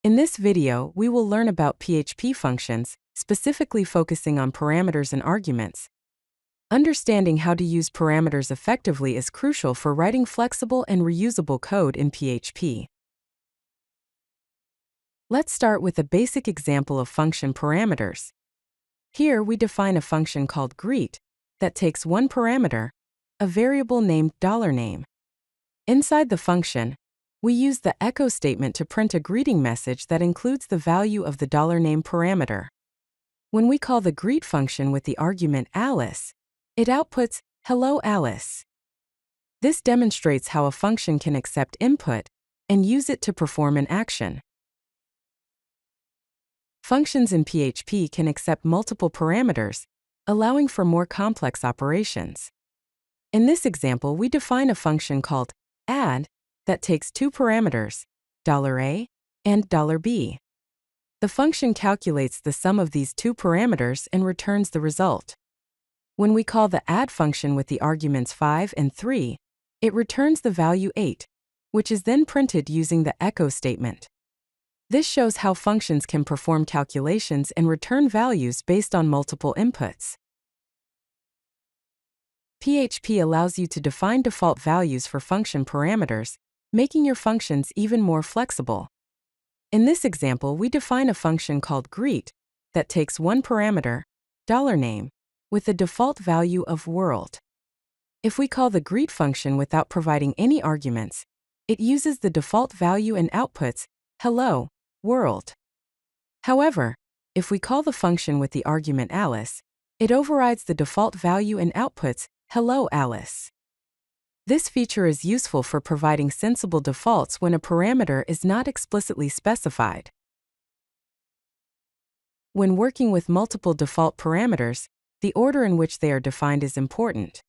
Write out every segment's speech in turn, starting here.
In this video, we will learn about PHP functions, specifically focusing on parameters and arguments. Understanding how to use parameters effectively is crucial for writing flexible and reusable code in PHP. Let's start with a basic example of function parameters. Here we define a function called greet that takes one parameter, a variable named $name. Inside the function, we use the echo statement to print a greeting message that includes the value of the $name parameter. When we call the greet function with the argument Alice, it outputs "Hello Alice." This demonstrates how a function can accept input and use it to perform an action. Functions in PHP can accept multiple parameters, allowing for more complex operations. In this example, we define a function called add that takes two parameters, $A and $B. The function calculates the sum of these two parameters and returns the result. When we call the add function with the arguments 5 and 3, it returns the value 8, which is then printed using the echo statement. This shows how functions can perform calculations and return values based on multiple inputs. PHP allows you to define default values for function parameters, making your functions even more flexible. In this example, we define a function called greet that takes one parameter, $name, with the default value of world. If we call the greet function without providing any arguments, it uses the default value and outputs hello world. However, if we call the function with the argument Alice, it overrides the default value and outputs hello Alice. This feature is useful for providing sensible defaults when a parameter is not explicitly specified. When working with multiple default parameters, the order in which they are defined is important.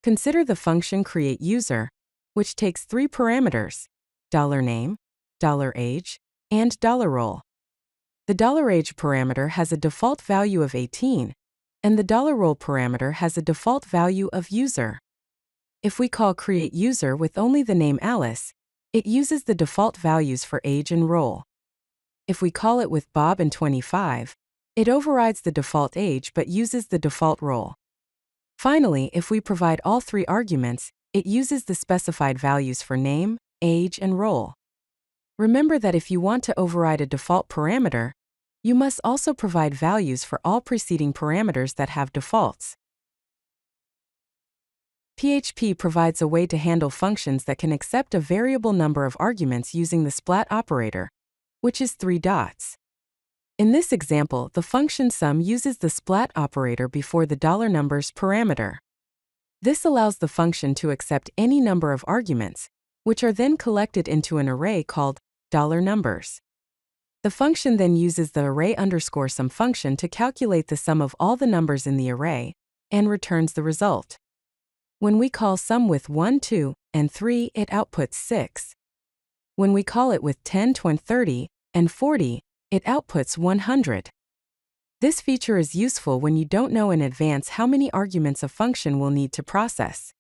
Consider the function createUser, which takes three parameters, $name, $age, and $role. The $age parameter has a default value of 18, and the $role parameter has a default value of user. If we call createUser with only the name Alice, it uses the default values for age and role. If we call it with Bob and 25, it overrides the default age but uses the default role. Finally, if we provide all three arguments, it uses the specified values for name, age, and role. Remember that if you want to override a default parameter, you must also provide values for all preceding parameters that have defaults. PHP provides a way to handle functions that can accept a variable number of arguments using the splat operator, which is 3 dots. In this example, the function sum uses the splat operator before the $numbers parameter. This allows the function to accept any number of arguments, which are then collected into an array called $numbers. The function then uses the array_sum function to calculate the sum of all the numbers in the array, and returns the result. When we call sum with 1, 2, and 3, it outputs 6. When we call it with 10, 20, 30, and 40, it outputs 100. This feature is useful when you don't know in advance how many arguments a function will need to process.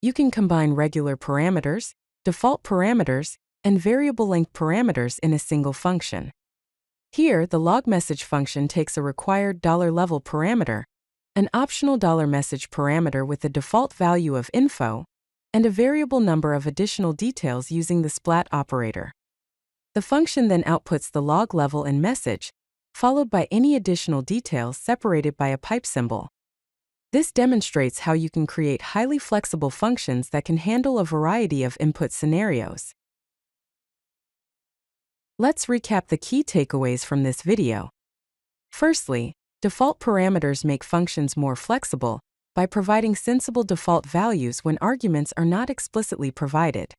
You can combine regular parameters, default parameters, and variable length parameters in a single function. Here, the log message function takes a required $level parameter, an optional $message parameter with a default value of info, and a variable number of additional details using the splat operator. The function then outputs the log level and message, followed by any additional details separated by a pipe symbol. This demonstrates how you can create highly flexible functions that can handle a variety of input scenarios. Let's recap the key takeaways from this video. Firstly, default parameters make functions more flexible by providing sensible default values when arguments are not explicitly provided.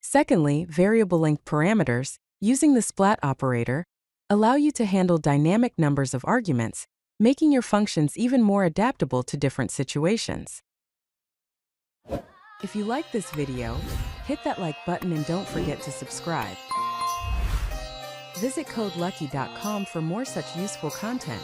Secondly, variable length parameters, using the splat operator, allow you to handle dynamic numbers of arguments, making your functions even more adaptable to different situations. If you like this video, hit that like button and don't forget to subscribe. Visit codelucky.com for more such useful content.